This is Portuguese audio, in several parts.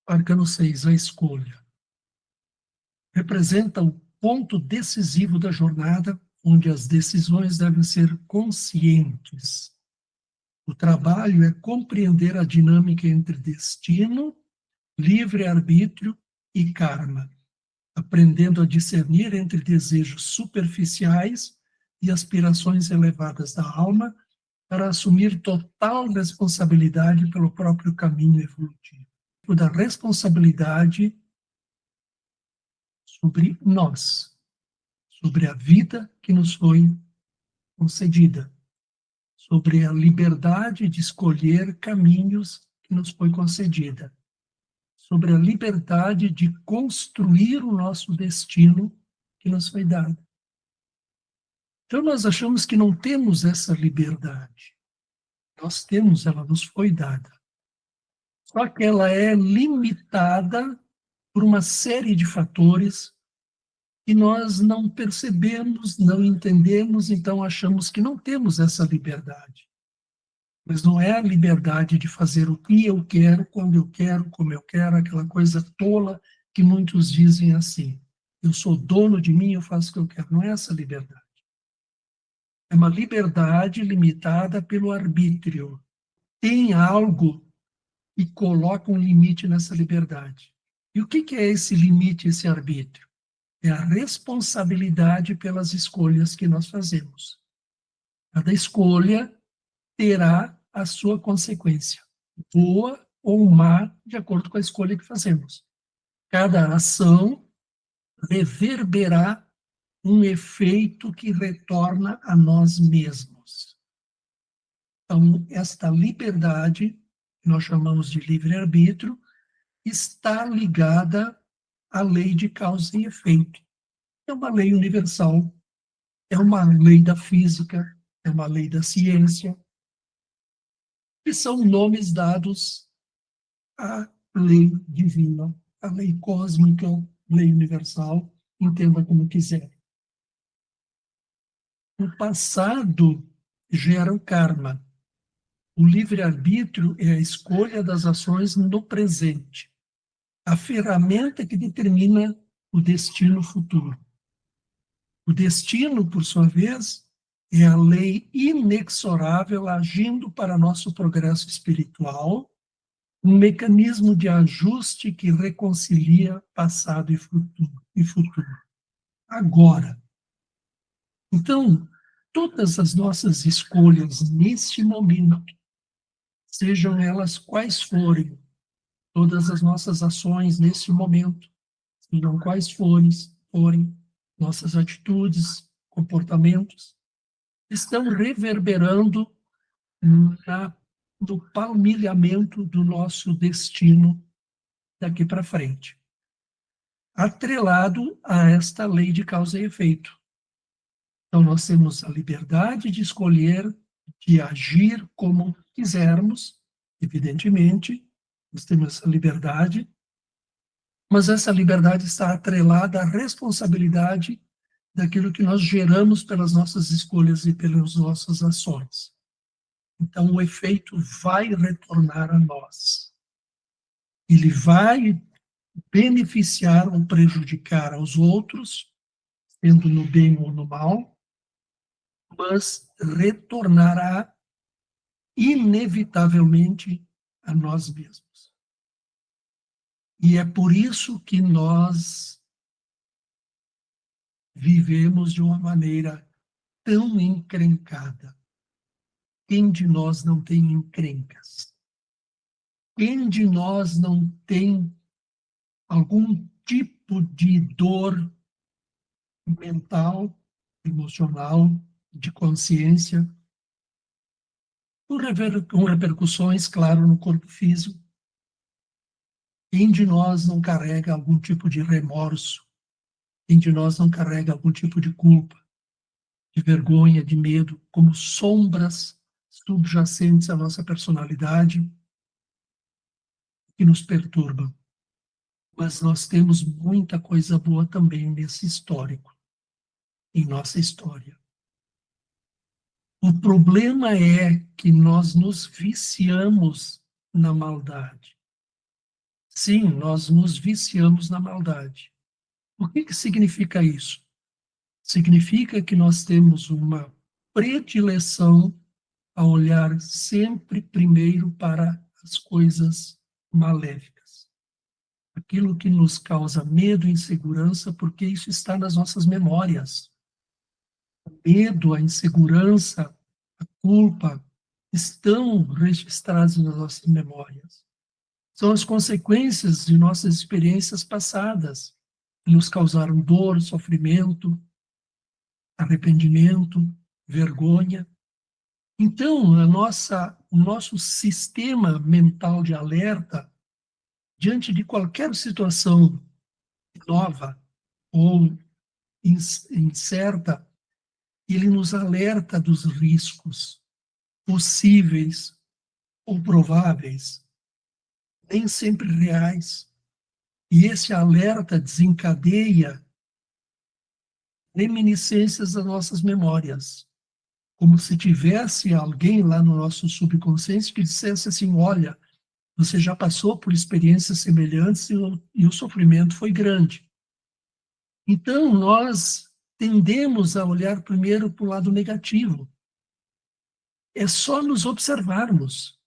Arcano 6, a escolha. Representa o ponto decisivo da jornada, onde as decisões devem ser conscientes. O trabalho é compreender a dinâmica entre destino, livre-arbítrio e karma, aprendendo a discernir entre desejos superficiais e aspirações elevadas da alma, para assumir total responsabilidade pelo próprio caminho evolutivo. Da responsabilidade sobre nós, sobre a vida que nos foi concedida, sobre a liberdade de escolher caminhos que nos foi concedida, sobre a liberdade de construir o nosso destino que nos foi dado. Então nós achamos que não temos essa liberdade. Nós temos, ela nos foi dada. Só que ela é limitada por uma série de fatores que nós não percebemos, não entendemos, então achamos que não temos essa liberdade. Mas não é a liberdade de fazer o que eu quero, quando eu quero, como eu quero, aquela coisa tola que muitos dizem assim. Eu sou dono de mim, eu faço o que eu quero. Não é essa liberdade. É uma liberdade limitada pelo arbítrio. Tem algo e coloca um limite nessa liberdade. E o que é esse limite, esse arbítrio? É a responsabilidade pelas escolhas que nós fazemos. Cada escolha terá a sua consequência, boa ou má, de acordo com a escolha que fazemos. Cada ação reverberará um efeito que retorna a nós mesmos. Então, esta liberdade, que nós chamamos de livre-arbítrio, está ligada à lei de causa e efeito. É uma lei universal, é uma lei da física, é uma lei da ciência, que são nomes dados à lei divina, à lei cósmica, lei universal, entenda como quiser. O passado gera o karma. O livre-arbítrio é a escolha das ações no presente, a ferramenta que determina o destino futuro. O destino, por sua vez, é a lei inexorável agindo para nosso progresso espiritual, um mecanismo de ajuste que reconcilia passado e futuro. Agora. Então, todas as nossas escolhas neste momento, sejam elas quais forem, todas as nossas ações neste momento, sejam quais forem nossas atitudes, comportamentos, estão reverberando no palmilhamento do nosso destino daqui para frente, atrelado a esta lei de causa e efeito. Então, nós temos a liberdade de escolher, de agir como quisermos, evidentemente, nós temos essa liberdade, mas essa liberdade está atrelada à responsabilidade daquilo que nós geramos pelas nossas escolhas e pelas nossas ações. Então, o efeito vai retornar a nós. Ele vai beneficiar ou prejudicar aos outros, sendo no bem ou no mal, mas retornará inevitavelmente a nós mesmos. E é por isso que nós vivemos de uma maneira tão encrencada. Quem de nós não tem encrencas? Quem de nós não tem algum tipo de dor mental, emocional, de consciência, com repercussões, claro, no corpo físico? Quem de nós não carrega algum tipo de remorso? Quem de nós não carrega algum tipo de culpa, de vergonha, de medo, como sombras subjacentes à nossa personalidade que nos perturbam? Mas nós temos muita coisa boa também nesse histórico, em nossa história. O problema é que nós nos viciamos na maldade. sim, nós nos viciamos na maldade. O que que significa isso? Significa que nós temos uma predileção a olhar sempre primeiro para as coisas maléficas. Aquilo que nos causa medo e insegurança, porque isso está nas nossas memórias. O medo, a insegurança, a culpa estão registrados nas nossas memórias. São as consequências de nossas experiências passadas, que nos causaram dor, sofrimento, arrependimento, vergonha. Então, o nosso sistema mental de alerta, diante de qualquer situação nova ou incerta, ele nos alerta dos riscos possíveis ou prováveis, nem sempre reais. E esse alerta desencadeia reminiscências das nossas memórias, como se tivesse alguém lá no nosso subconsciente que dissesse assim: olha, você já passou por experiências semelhantes e o sofrimento foi grande. Então, nós tendemos a olhar primeiro para o lado negativo. É só nos observarmos.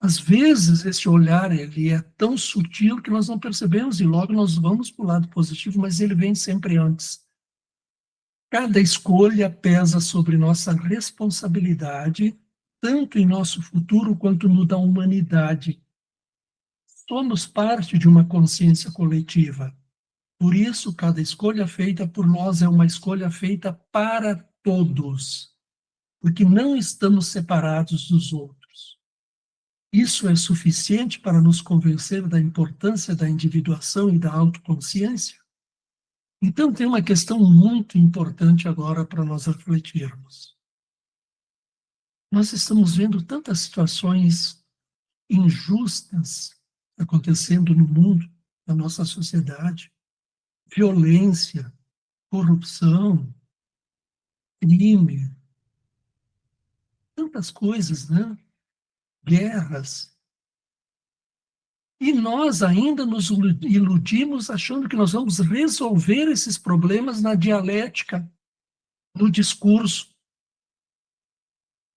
Às vezes, esse olhar ele é tão sutil que nós não percebemos e logo nós vamos para o lado positivo, mas ele vem sempre antes. Cada escolha pesa sobre nossa responsabilidade, tanto em nosso futuro quanto no da humanidade. Somos parte de uma consciência coletiva. Por isso, cada escolha feita por nós é uma escolha feita para todos, porque não estamos separados dos outros. Isso é suficiente para nos convencer da importância da individuação e da autoconsciência? Então, tem uma questão muito importante agora para nós refletirmos. Nós estamos vendo tantas situações injustas acontecendo no mundo, na nossa sociedade, violência, corrupção, crime, tantas coisas, né? Guerras. E nós ainda nos iludimos achando que nós vamos resolver esses problemas na dialética, no discurso,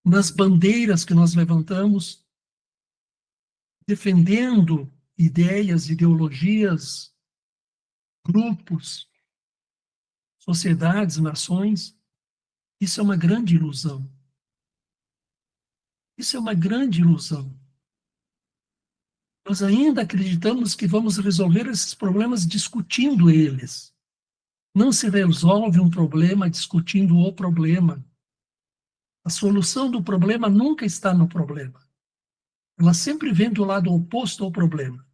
nas bandeiras que nós levantamos, defendendo ideias, ideologias, grupos, sociedades, nações. Isso é uma grande ilusão. Isso é uma grande ilusão. Nós ainda acreditamos que vamos resolver esses problemas discutindo eles. Não se resolve um problema discutindo o problema. A solução do problema nunca está no problema. Ela sempre vem do lado oposto ao problema.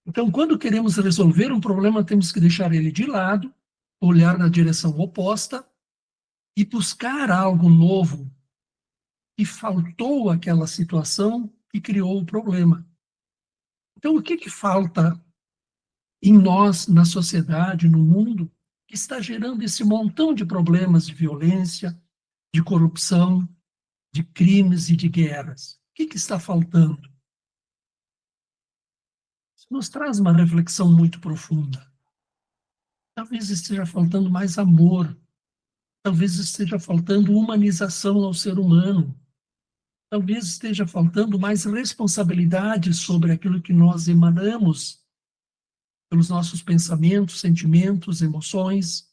Então, quando queremos resolver um problema, temos que deixar ele de lado, olhar na direção oposta e buscar algo novo que faltou àquela situação e criou o problema. Então, o que falta em nós, na sociedade, no mundo, que está gerando esse montão de problemas de violência, de corrupção, de crimes e de guerras? O que está faltando? Isso nos traz uma reflexão muito profunda. Talvez esteja faltando mais amor, talvez esteja faltando humanização ao ser humano, talvez esteja faltando mais responsabilidade sobre aquilo que nós emanamos pelos nossos pensamentos, sentimentos, emoções,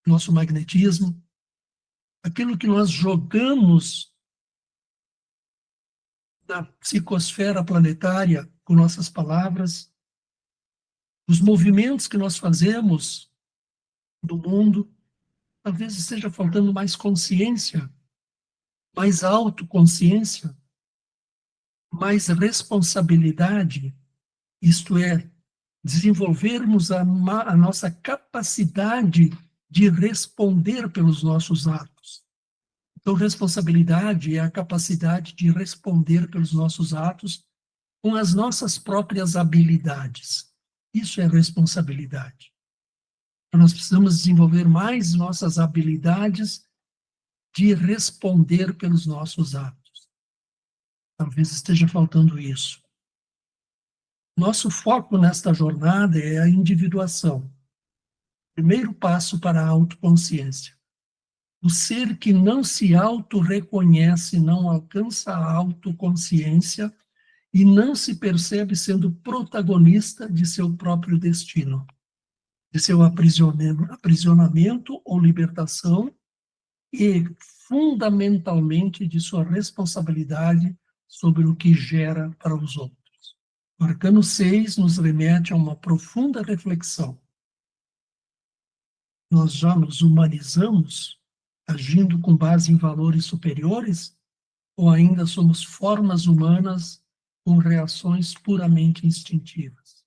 nosso magnetismo, aquilo que nós jogamos na psicosfera planetária com nossas palavras, os movimentos que nós fazemos no mundo. Talvez esteja faltando mais consciência, mais autoconsciência, mais responsabilidade, isto é, desenvolvermos a nossa capacidade de responder pelos nossos atos. Então, responsabilidade é a capacidade de responder pelos nossos atos com as nossas próprias habilidades. Isso é responsabilidade. Então, nós precisamos desenvolver mais nossas habilidades de responder pelos nossos atos. Talvez esteja faltando isso. Nosso foco nesta jornada é a individuação. Primeiro passo para a autoconsciência. O ser que não se autorreconhece não alcança a autoconsciência e não se percebe sendo protagonista de seu próprio destino, de seu aprisionamento ou libertação e, fundamentalmente, de sua responsabilidade sobre o que gera para os outros. O Arcano 6 nos remete a uma profunda reflexão. Nós já nos humanizamos, agindo com base em valores superiores, ou ainda somos formas humanas com reações puramente instintivas?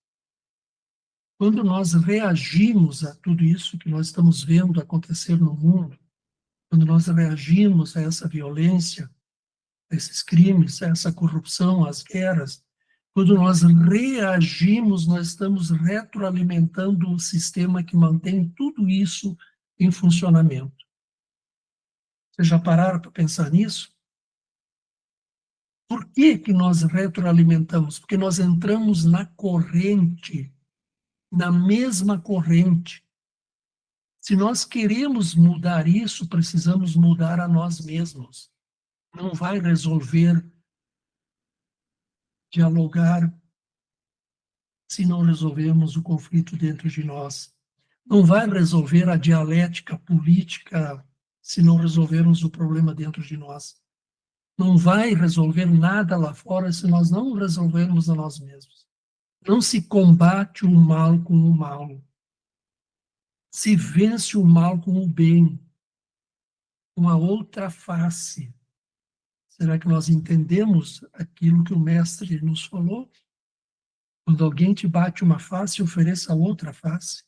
Quando nós reagimos a tudo isso que nós estamos vendo acontecer no mundo, quando nós reagimos a essa violência, a esses crimes, a essa corrupção, às guerras, quando nós reagimos, nós estamos retroalimentando o sistema que mantém tudo isso em funcionamento. Vocês já pararam para pensar nisso? Por que que nós retroalimentamos? Porque nós entramos na corrente, na mesma corrente. Se nós queremos mudar isso, precisamos mudar a nós mesmos. Não vai resolver dialogar se não resolvermos o conflito dentro de nós. Não vai resolver a dialética política se não resolvermos o problema dentro de nós. Não vai resolver nada lá fora se nós não resolvermos a nós mesmos. Não se combate o mal com o mal. Se vence o mal com o bem, com a outra face. Será que nós entendemos aquilo que o mestre nos falou? Quando alguém te bate uma face, ofereça a outra face.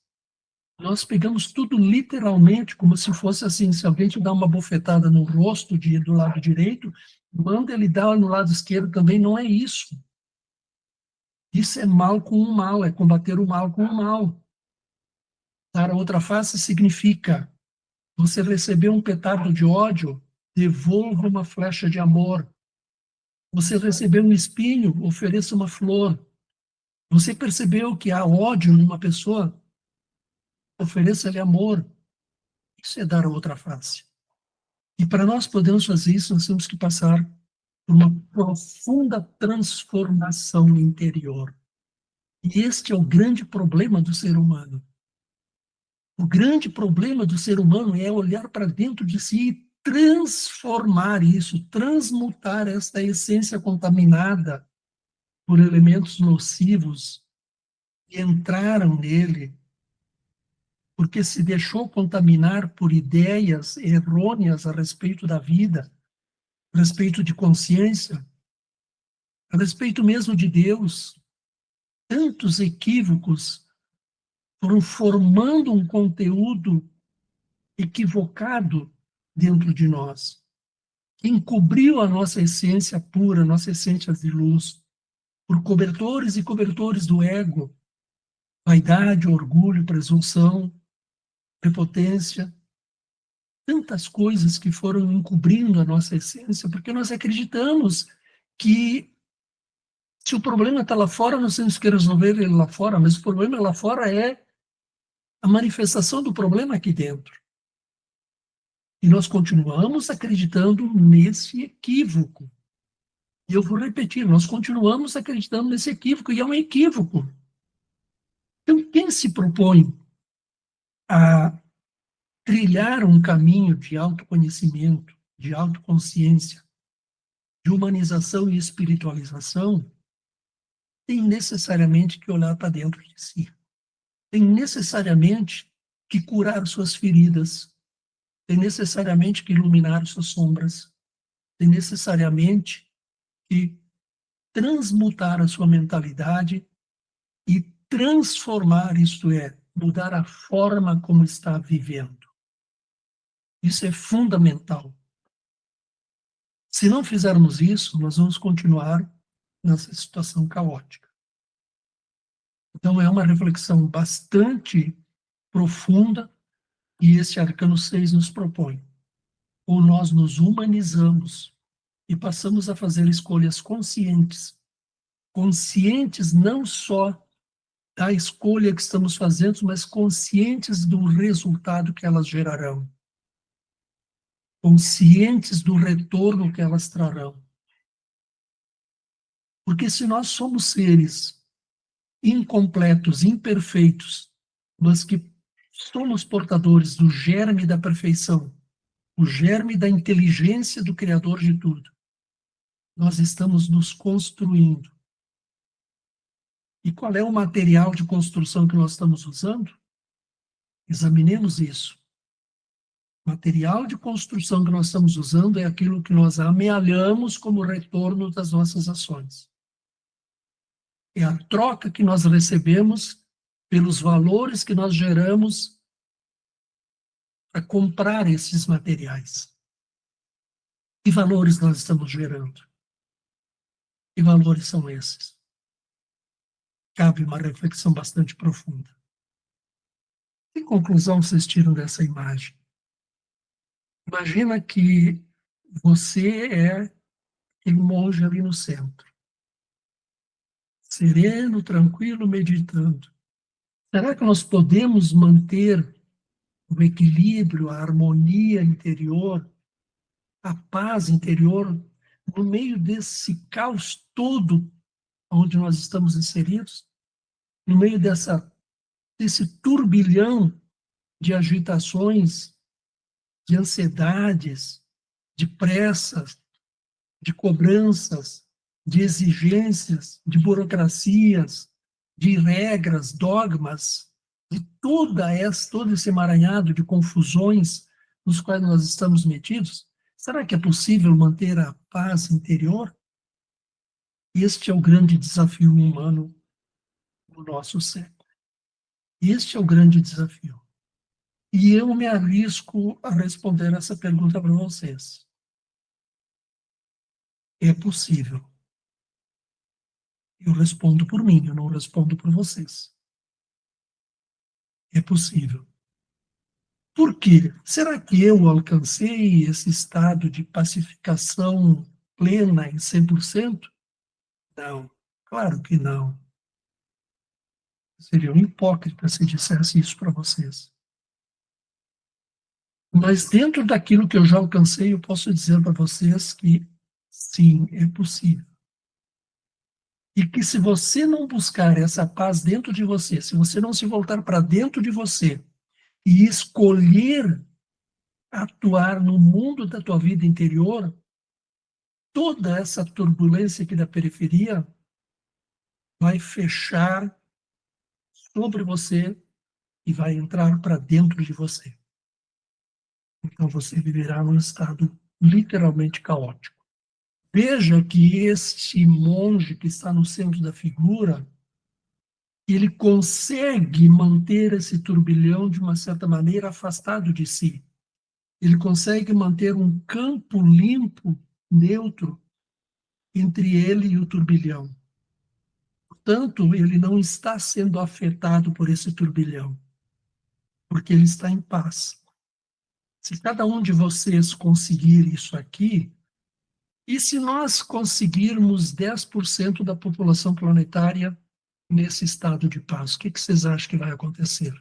Nós pegamos tudo literalmente, como se fosse assim, se alguém te dá uma bofetada no rosto do lado direito, manda ele dar no lado esquerdo também. Não é isso. Isso é mal com o mal, é combater o mal com o mal. Dar a outra face significa, você recebeu um petardo de ódio, devolva uma flecha de amor. Você recebeu um espinho, ofereça uma flor. Você percebeu que há ódio numa pessoa, ofereça-lhe amor. Isso é dar a outra face. E para nós podermos fazer isso, nós temos que passar por uma profunda transformação interior. E este é o grande problema do ser humano. O grande problema do ser humano é olhar para dentro de si e transformar isso, transmutar esta essência contaminada por elementos nocivos que entraram nele, porque se deixou contaminar por ideias errôneas a respeito da vida, a respeito de consciência, a respeito mesmo de Deus. Tantos equívocos foram formando um conteúdo equivocado dentro de nós, que encobriu a nossa essência pura, a nossa essência de luz, por cobertores e cobertores do ego, vaidade, orgulho, presunção, prepotência, tantas coisas que foram encobrindo a nossa essência, porque nós acreditamos que se o problema está lá fora, nós temos que resolver ele lá fora, mas o problema lá fora é a manifestação do problema aqui dentro. E nós continuamos acreditando nesse equívoco. E eu vou repetir, nós continuamos acreditando nesse equívoco, e é um equívoco. Então, quem se propõe a trilhar um caminho de autoconhecimento, de autoconsciência, de humanização e espiritualização, tem necessariamente que olhar para dentro de si. Tem necessariamente que curar suas feridas. Tem necessariamente que iluminar suas sombras. Tem necessariamente que transmutar a sua mentalidade e transformar, isto é, mudar a forma como está vivendo. Isso é fundamental. Se não fizermos isso, nós vamos continuar nessa situação caótica. Então, é uma reflexão bastante profunda e esse Arcano 6 nos propõe. Ou nós nos humanizamos e passamos a fazer escolhas conscientes conscientes não só da escolha que estamos fazendo, mas conscientes do resultado que elas gerarão, conscientes do retorno que elas trarão. Porque se nós somos seres incompletos, imperfeitos, mas que somos portadores do germe da perfeição, o germe da inteligência do Criador de tudo, nós estamos nos construindo. E qual é o material de construção que nós estamos usando? Examinemos isso. O material de construção que nós estamos usando é aquilo que nós amealhamos como retorno das nossas ações. É a troca que nós recebemos pelos valores que nós geramos para comprar esses materiais. Que valores nós estamos gerando? Que valores são esses? Cabe uma reflexão bastante profunda. Que conclusão vocês tiram dessa imagem? Imagina que você é aquele monge ali no centro, sereno, tranquilo, meditando. Será que nós podemos manter o equilíbrio, a harmonia interior, a paz interior, no meio desse caos todo onde nós estamos inseridos? No meio desse turbilhão de agitações, de ansiedades, de pressas, de cobranças, de exigências, de burocracias, de regras, dogmas, de todo esse emaranhado de confusões nos quais nós estamos metidos? Será que é possível manter a paz interior? Este é o grande desafio humano do nosso século. Este é o grande desafio. E eu me arrisco a responder essa pergunta para vocês. É possível. Eu respondo por mim, eu não respondo por vocês. É possível. Por quê? Será que eu alcancei esse estado de pacificação plena em 100%? Não, claro que não. Seria um hipócrita se dissesse isso para vocês. Mas dentro daquilo que eu já alcancei, eu posso dizer para vocês que sim, é possível. E que se você não buscar essa paz dentro de você, se você não se voltar para dentro de você e escolher atuar no mundo da tua vida interior, toda essa turbulência aqui da periferia vai fechar sobre você e vai entrar para dentro de você. Então você viverá num estado literalmente caótico. Veja que este monge que está no centro da figura, ele consegue manter esse turbilhão de uma certa maneira afastado de si. Ele consegue manter um campo limpo, neutro, entre ele e o turbilhão. Portanto, ele não está sendo afetado por esse turbilhão, porque ele está em paz. Se cada um de vocês conseguir isso aqui, e se nós conseguirmos 10% da população planetária nesse estado de paz, o que vocês acham que vai acontecer?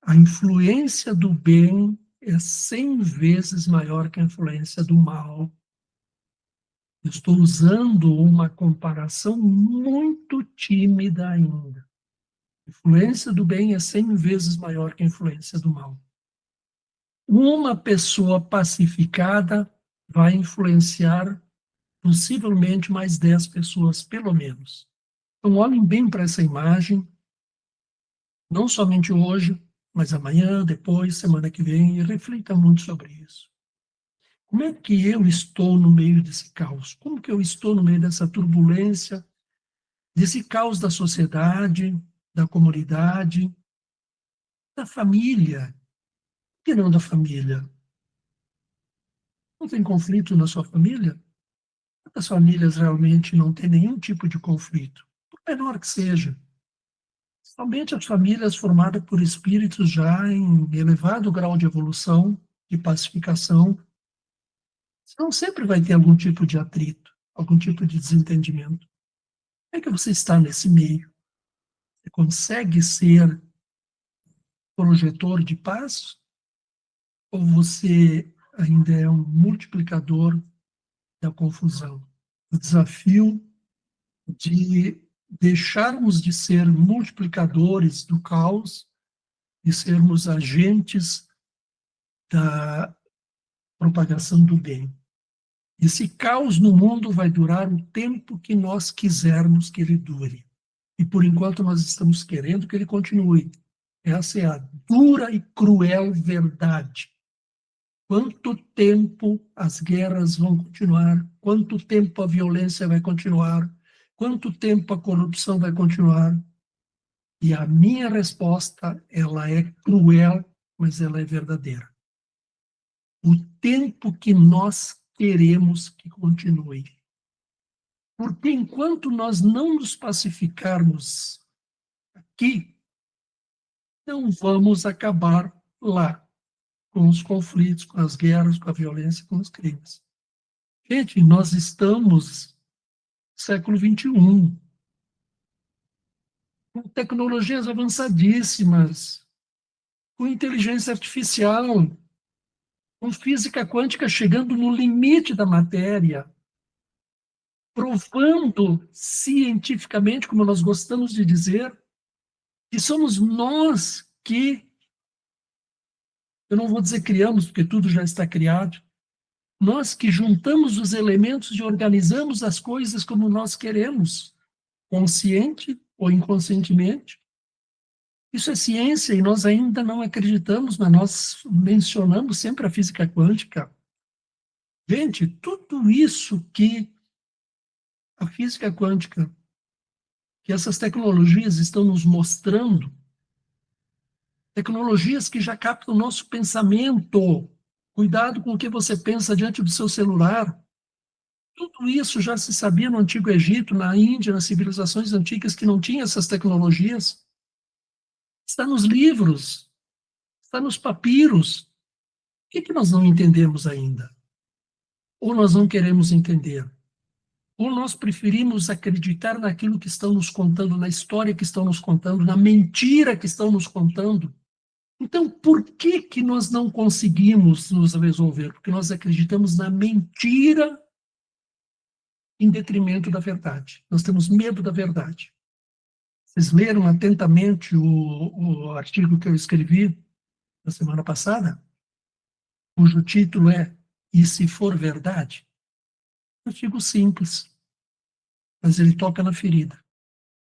A influência do bem é 100 vezes maior que a influência do mal. Eu estou usando uma comparação muito tímida ainda. A influência do bem é 100 vezes maior que a influência do mal. Uma pessoa pacificada vai influenciar possivelmente mais 10 pessoas, pelo menos. Então, olhem bem para essa imagem, não somente hoje, mas amanhã, depois, semana que vem, e reflitam muito sobre isso. Como é que eu estou no meio desse caos? Como que eu estou no meio dessa turbulência, desse caos da sociedade, da comunidade, da família? Por que não da família? Não tem conflito na sua família? As famílias realmente não têm nenhum tipo de conflito, por menor que seja. Somente as famílias formadas por espíritos já em elevado grau de evolução, de pacificação, não sempre vai ter algum tipo de atrito, algum tipo de desentendimento. é que você está nesse meio? Você consegue ser projetor de paz? Ou você ainda é um multiplicador da confusão? O desafio de deixarmos de ser multiplicadores do caos e sermos agentes da propagação do bem. Esse caos no mundo vai durar o tempo que nós quisermos que ele dure. E por enquanto nós estamos querendo que ele continue. Essa é a dura e cruel verdade. Quanto tempo as guerras vão continuar? Quanto tempo a violência vai continuar? Quanto tempo a corrupção vai continuar? E a minha resposta, ela é cruel, mas ela é verdadeira. O tempo que nós queremos que continue. Porque enquanto nós não nos pacificarmos aqui, não vamos acabar lá, com os conflitos, com as guerras, com a violência, com os crimes. Gente, nós estamos no século XXI, com tecnologias avançadíssimas, com inteligência artificial, com física quântica chegando no limite da matéria, provando cientificamente, como nós gostamos de dizer, que somos nós que, eu não vou dizer criamos, porque tudo já está criado, nós que juntamos os elementos e organizamos as coisas como nós queremos, consciente ou inconscientemente. Isso é ciência e nós ainda não acreditamos, mas nós mencionamos sempre a física quântica. Gente, tudo isso que a física quântica, que essas tecnologias estão nos mostrando, tecnologias que já captam o nosso pensamento. Cuidado com o que você pensa diante do seu celular. Tudo isso já se sabia no Antigo Egito, na Índia, nas civilizações antigas que não tinham essas tecnologias. Está nos livros, está nos papiros. O que nós não entendemos ainda? Ou nós não queremos entender? Ou nós preferimos acreditar naquilo que estão nos contando, na história que estão nos contando, na mentira que estão nos contando? Então, por que nós não conseguimos nos resolver? Porque nós acreditamos na mentira em detrimento da verdade. Nós temos medo da verdade. Vocês leram atentamente o artigo que eu escrevi na semana passada, cujo título é E se for verdade? Um artigo simples, mas ele toca na ferida.